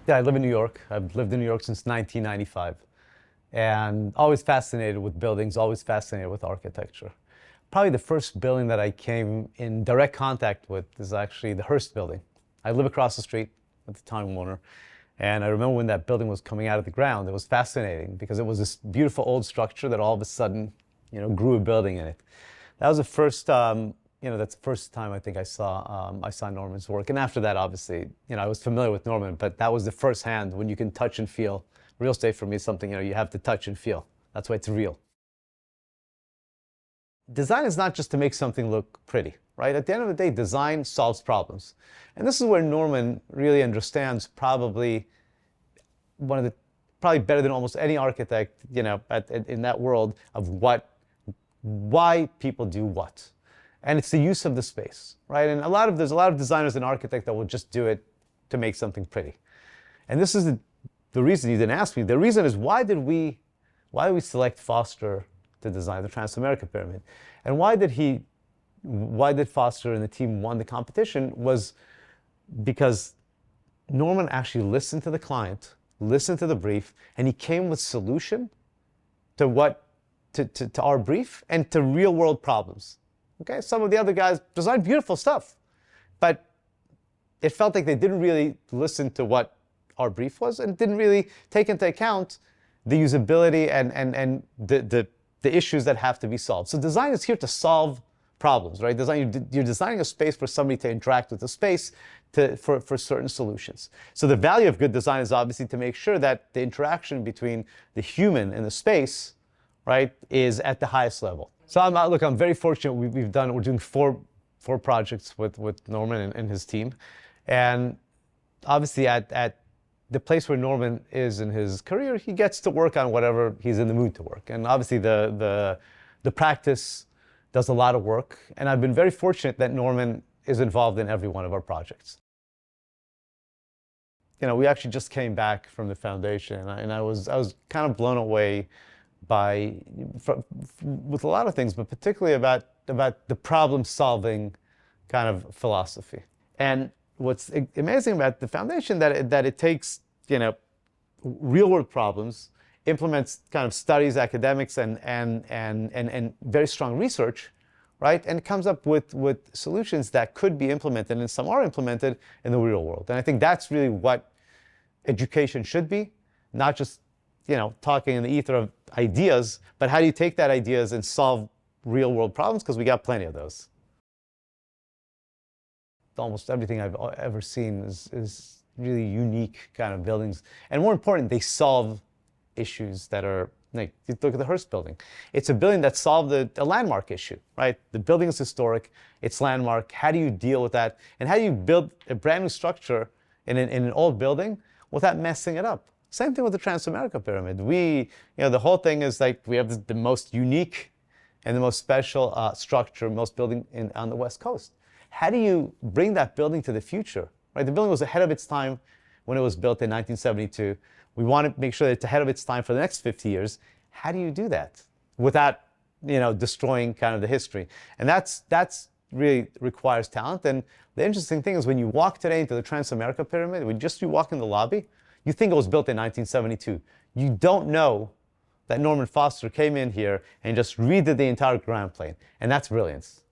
Yeah, I live in New York. I've lived in New York since 1995, and always fascinated with buildings, always fascinated with architecture. Probably the first building that I came in direct contact with is actually the Hearst building. I live across the street at the time owner, and I remember when that building was coming out of the ground. It was fascinating because it was this beautiful old structure that all of a sudden, grew a building in it. That was the first, that's the first time I think I saw Norman's work. And after that, obviously, I was familiar with Norman, but that was the first hand when you can touch and feel. Real estate for me is something, you have to touch and feel. That's why it's real. Design is not just to make something look pretty, right? At the end of the day, design solves problems. And this is where Norman really understands probably probably better than almost any architect, in that world of why people do what. And it's the use of the space, right? And there's a lot of designers and architects that will just do it to make something pretty. And this is the reason you didn't ask me. The reason is why did we select Foster to design the Transamerica Pyramid? And why did Foster and the team won the competition was because Norman actually listened to the client, listened to the brief, and he came with solution to our brief and to real world problems. Okay, some of the other guys designed beautiful stuff, but it felt like they didn't really listen to what our brief was and didn't really take into account the usability and the issues that have to be solved. So design is here to solve problems, right? You're designing a space for somebody to interact with the space for certain solutions. So the value of good design is obviously to make sure that the interaction between the human and the space, right, is at the highest level. So I'm very fortunate. We're doing four projects with Norman and his team, and obviously at the place where Norman is in his career, he gets to work on whatever he's in the mood to work. And obviously the practice does a lot of work, and I've been very fortunate that Norman is involved in every one of our projects. We actually just came back from the foundation, and I was kind of blown away with a lot of things, but particularly about the problem-solving kind of philosophy. And what's amazing about the foundation that it takes, real-world problems, implements kind of studies, academics, and very strong research, right? And comes up with solutions that could be implemented, and some are implemented in the real world. And I think that's really what education should be, not just talking in the ether of ideas, but how do you take that ideas and solve real world problems? Because we got plenty of those. Almost everything I've ever seen is really unique kind of buildings. And more important, they solve issues that are, like, you look at the Hearst building. It's a building that solved a landmark issue, right? The building is historic, it's landmark. How do you deal with that? And how do you build a brand new structure in an old building without messing it up? Same thing with the Transamerica Pyramid. The whole thing is like we have the most unique and the most special structure, most building on the West Coast. How do you bring that building to the future? Right? The building was ahead of its time when it was built in 1972. We want to make sure that it's ahead of its time for the next 50 years. How do you do that without destroying kind of the history? And that's really requires talent. And the interesting thing is when you walk today into the Transamerica Pyramid, when you walk in the lobby, you think it was built in 1972. You don't know that Norman Foster came in here and just redid the entire ground plane. And that's brilliance.